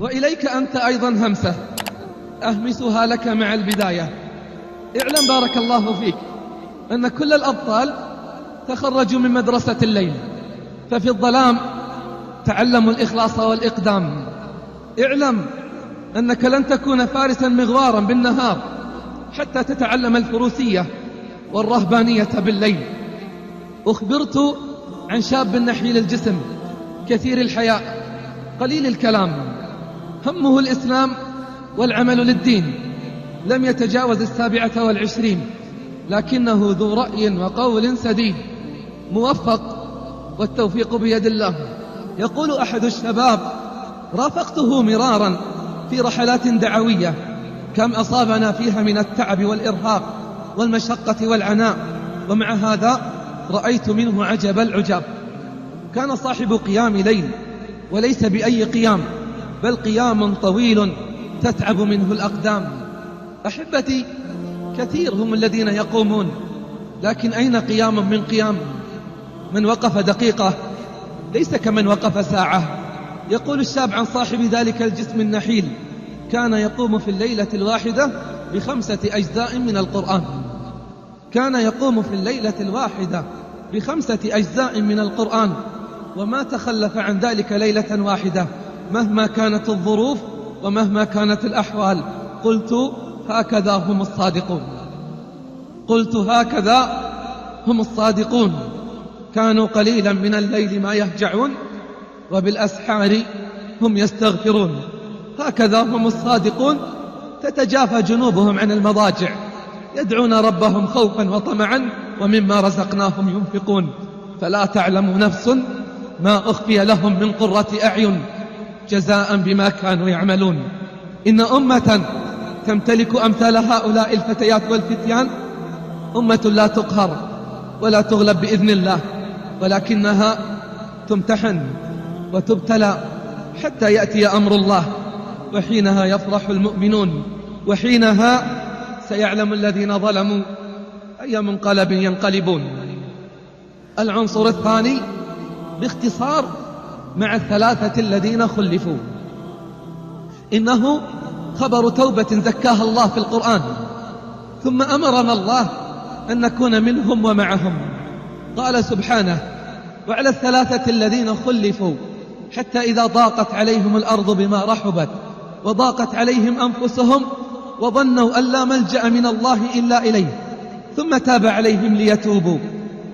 وإليك أنت أيضا همسة أهمسها لك مع البداية. اعلم بارك الله فيك أن كل الأبطال تخرجوا من مدرسة الليل، ففي الظلام تعلموا الإخلاص والإقدام. اعلم أنك لن تكون فارسا مغوارا بالنهار حتى تتعلم الفروسية والرهبانية بالليل. أخبرت عن شاب نحيل الجسم كثير الحياء قليل الكلام، همه الإسلام والعمل للدين، لم يتجاوز 27، لكنه ذو رأي وقول سديد، موفق والتوفيق بيد الله. يقول أحد الشباب: رافقته مرارا في رحلات دعوية، كم أصابنا فيها من التعب والإرهاق والمشقة والعناء، ومع هذا رأيت منه عجب العجاب. كان صاحب قيام ليل، وليس بأي قيام، بل قيام طويل تتعب منه الأقدام. أحبتي، كثير هم الذين يقومون، لكن أين قيام من قيام؟ من وقف دقيقة ليس كمن وقف ساعة. يقول الشاب عن صاحب ذلك الجسم النحيل: كان يقوم في الليلة الواحدة ب5 أجزاء من القرآن. كان يقوم في الليلة الواحدة ب5 أجزاء من القرآن، وما تخلف عن ذلك ليلة واحدة مهما كانت الظروف ومهما كانت الأحوال. قلت: هكذا هم الصادقون. قلت: هكذا هم الصادقون. كانوا قليلا من الليل ما يهجعون، وبالأسحار هم يستغفرون. هكذا هم الصادقون. تتجافى جنوبهم عن المضاجع، يدعون ربهم خوفا وطمعا، ومما رزقناهم ينفقون. فلا تعلم نفس ما أخفي لهم من قرة أعين جزاء بما كانوا يعملون. إن أمة تمتلك أمثال هؤلاء الفتيات والفتيان أمة لا تقهر ولا تغلب بإذن الله، ولكنها تمتحن وتبتلى حتى يأتي أمر الله، وحينها يفرح المؤمنون، وحينها سيعلم الذين ظلموا أي منقلب ينقلبون. العنصر الثاني باختصار مع ال3 الذين خلفوا. إنه خبر توبة زكاها الله في القرآن، ثم أمرنا الله أن نكون منهم ومعهم. قال سبحانه: وعلى ال3 الذين خلفوا حتى إذا ضاقت عليهم الأرض بما رحبت وضاقت عليهم أنفسهم وظنوا أن لا ملجأ من الله إلا إليه ثم تاب عليهم ليتوبوا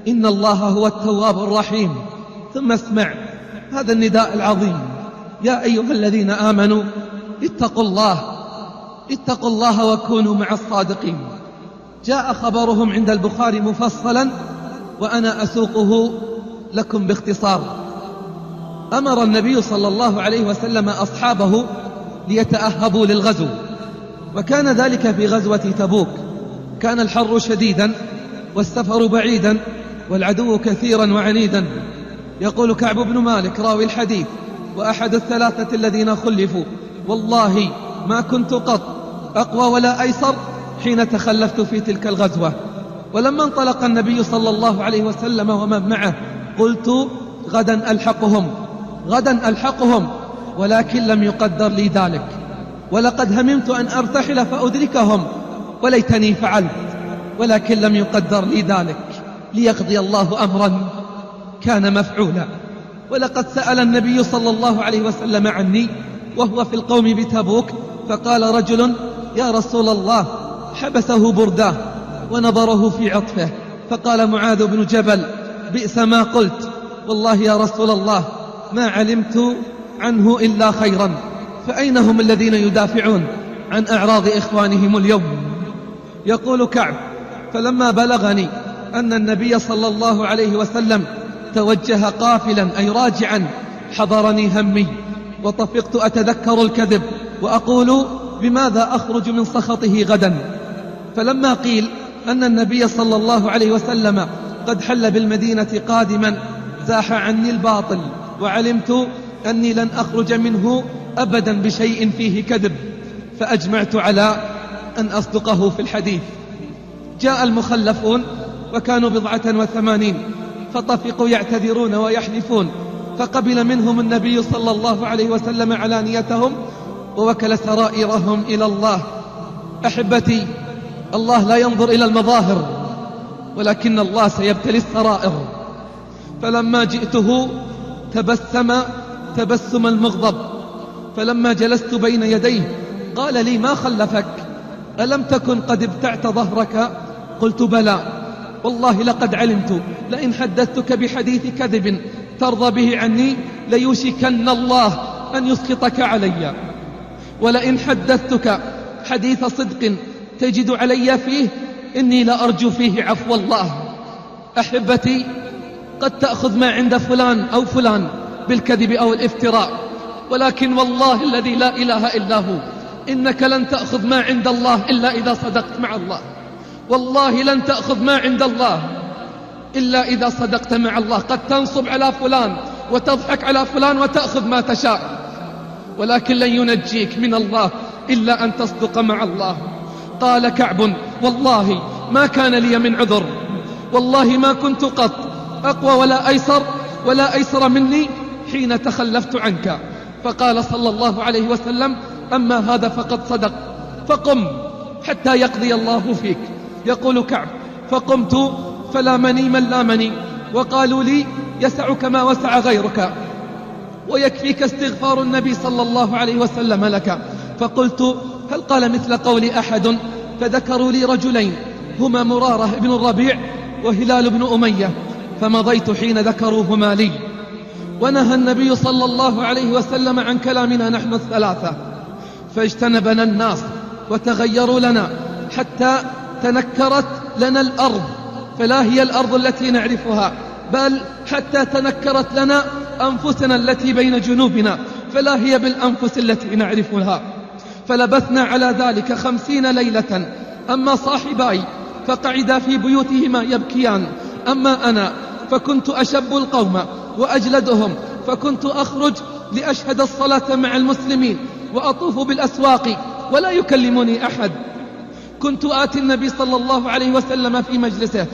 إن الله هو التواب الرحيم. ثم اسمع هذا النداء العظيم: يا أيها الذين آمنوا اتقوا الله وكونوا مع الصادقين. جاء خبرهم عند البخاري مفصلا، وأنا أسوقه لكم باختصار. أمر النبي صلى الله عليه وسلم أصحابه ليتأهبوا للغزو، وكان ذلك في غزوة تبوك. كان الحر شديدا والسفر بعيدا والعدو كثيرا وعنيدا. يقول كعب بن مالك راوي الحديث وأحد ال3 الذين خلفوا: والله ما كنت قط أقوى ولا أيسر حين تخلفت في تلك الغزوة. ولما انطلق النبي صلى الله عليه وسلم ومن معه قلت: غدا ألحقهم، ولكن لم يقدر لي ذلك، ولقد هممت أن أرتحل فأدركهم، وليتني فعلت، ولكن لم يقدر لي ذلك، ليقضي الله أمرا كان مفعولا. ولقد سأل النبي صلى الله عليه وسلم عني وهو في القوم بتبوك، فقال رجل: يا رسول الله، حبسه برداه ونظره في عطفه. فقال معاذ بن جبل: بئس ما قلت، والله يا رسول الله ما علمت عنه إلا خيرا. فأين هم الذين يدافعون عن أعراض إخوانهم اليوم؟ يقول كعب: فلما بلغني أن النبي صلى الله عليه وسلم توجه قافلا أي راجعا حضرني همي، وطفقت أتذكر الكذب وأقول: بماذا أخرج من سخطه غدا؟ فلما قيل أن النبي صلى الله عليه وسلم قد حل بالمدينة قادما زاح عني الباطل، وعلمت أني لن أخرج منه أبدا بشيء فيه كذب، فأجمعت على أن أصدقه في الحديث. جاء المخلفون وكانوا 87 فطفقوا يعتذرون ويحلفون، فقبل منهم النبي صلى الله عليه وسلم علانيتهم ووكل سرائرهم إلى الله. أحبتي، الله لا ينظر إلى المظاهر، ولكن الله سيبتلي السرائر. فلما جئته تبسم تبسم المغضب، فلما جلست بين يديه قال لي: ما خلفك؟ ألم تكن قد ابتعت ظهرك؟ قلت: بلى، والله لقد علمت لئن حدثتك بحديث كذب ترضى به عني ليوشكن الله أن يسخطك علي، ولئن حدثتك حديث صدق تجد علي فيه إني لأرجو فيه عفو الله. أحبتي، قد تأخذ ما عند فلان أو فلان بالكذب أو الافتراء، ولكن والله الذي لا إله إلا هو إنك لن تأخذ ما عند الله إلا إذا صدقت مع الله. والله لن تأخذ ما عند الله إلا إذا صدقت مع الله. قد تنصب على فلان وتضحك على فلان وتأخذ ما تشاء، ولكن لن ينجيك من الله إلا أن تصدق مع الله. قال كعب: والله ما كان لي من عذر، والله ما كنت قط أقوى ولا أيسر مني حين تخلفت عنك. فقال صلى الله عليه وسلم: أما هذا فقد صدق، فقم حتى يقضي الله فيك. يقول كعب: فقمت فلامني من لامني، وقالوا لي: يسعك ما وسع غيرك، ويكفيك استغفار النبي صلى الله عليه وسلم لك. فقلت: هل قال مثل قول أحد؟ فذكروا لي رجلين هما مرارة بن الربيع وهلال بن أمية، فمضيت حين ذكروهما لي. ونهى النبي صلى الله عليه وسلم عن كلامنا نحن الثلاثة، فاجتنبنا الناس وتغيروا لنا حتى تنكرت لنا الأرض، فلا هي الأرض التي نعرفها، بل حتى تنكرت لنا أنفسنا التي بين جنوبنا، فلا هي بالأنفس التي نعرفها. فلبثنا على ذلك 50 ليلة. أما صاحباي فقعدا في بيوتهما يبكيان، أما أنا فكنت أشب القوم وأجلدهم، فكنت أخرج لأشهد الصلاة مع المسلمين وأطوف بالأسواق ولا يكلمني أحد. كنت آتي النبي صلى الله عليه وسلم في مجلسه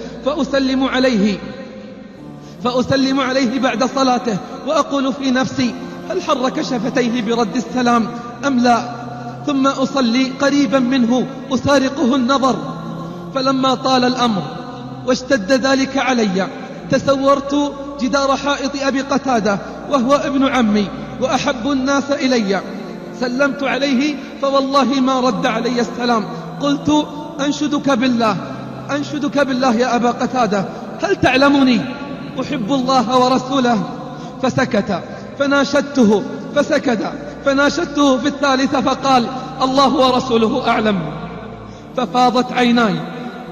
فأسلم عليه بعد صلاته، وأقول في نفسي: هل حرك شفتيه برد السلام أم لا؟ ثم أصلي قريبا منه أسارقه النظر. فلما طال الأمر واشتد ذلك علي تسورت جدار حائط أبي قتادة وهو ابن عمي وأحب الناس إلي، سلمت عليه فوالله ما رد علي السلام. قلت: أنشدك بالله يا أبا قتادة، هل تعلمني أحب الله ورسوله؟ فسكت، فناشدته فسكت، فناشدته في الثالثة فقال: الله ورسوله أعلم. ففاضت عيناي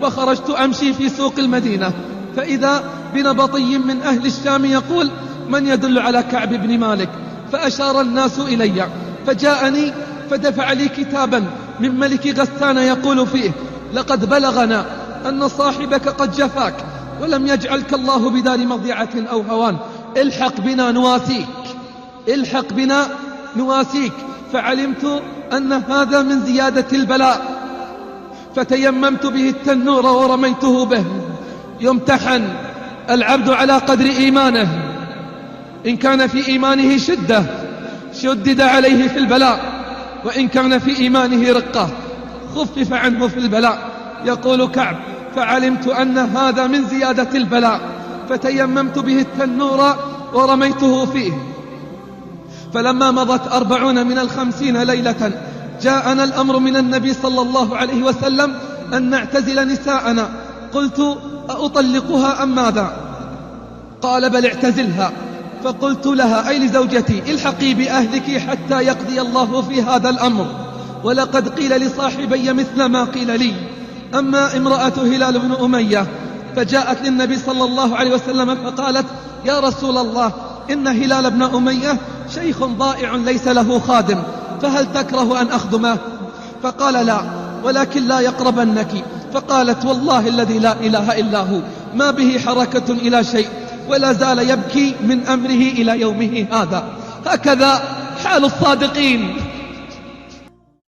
وخرجت أمشي في سوق المدينة، فإذا بنبطي من أهل الشام يقول: من يدل على كعب بن مالك؟ فأشار الناس إلي، فجاءني فدفع لي كتابا من ملك غسان يقول فيه: لقد بلغنا أن صاحبك قد جفاك ولم يجعلك الله بدار مضيعة أو هوان، الحق بنا نواسيك. فعلمت أن هذا من زيادة البلاء، فتيممت به التنور ورميته به. يمتحن العبد على قدر إيمانه، إن كان في إيمانه شدة شدد عليه في البلاء، وإن كان في إيمانه رقة خفف عنه في البلاء. يقول كعب: فعلمت أن هذا من زيادة البلاء، فتيممت به التنور ورميته فيه. فلما مضت 40 من 50 ليلة جاءنا الأمر من النبي صلى الله عليه وسلم أن نعتزل نساءنا. قلت: أطلقها أم ماذا؟ قال: بل اعتزلها. فقلت لها: أي لزوجتي: الحقي بأهلك حتى يقضي الله في هذا الأمر، ولقد قيل لصاحبي مثل ما قيل لي. أما امرأة هلال بن أمية فجاءت للنبي صلى الله عليه وسلم فقالت: يا رسول الله، إن هلال بن أمية شيخ ضائع ليس له خادم، فهل تكره أن أخدمه؟ فقال: لا، ولكن لا يقربنك. فقالت: والله الذي لا إله إلا هو ما به حركة إلى شيء، ولا زال يبكي من أمره إلى يومه هذا. هكذا حال الصادقين.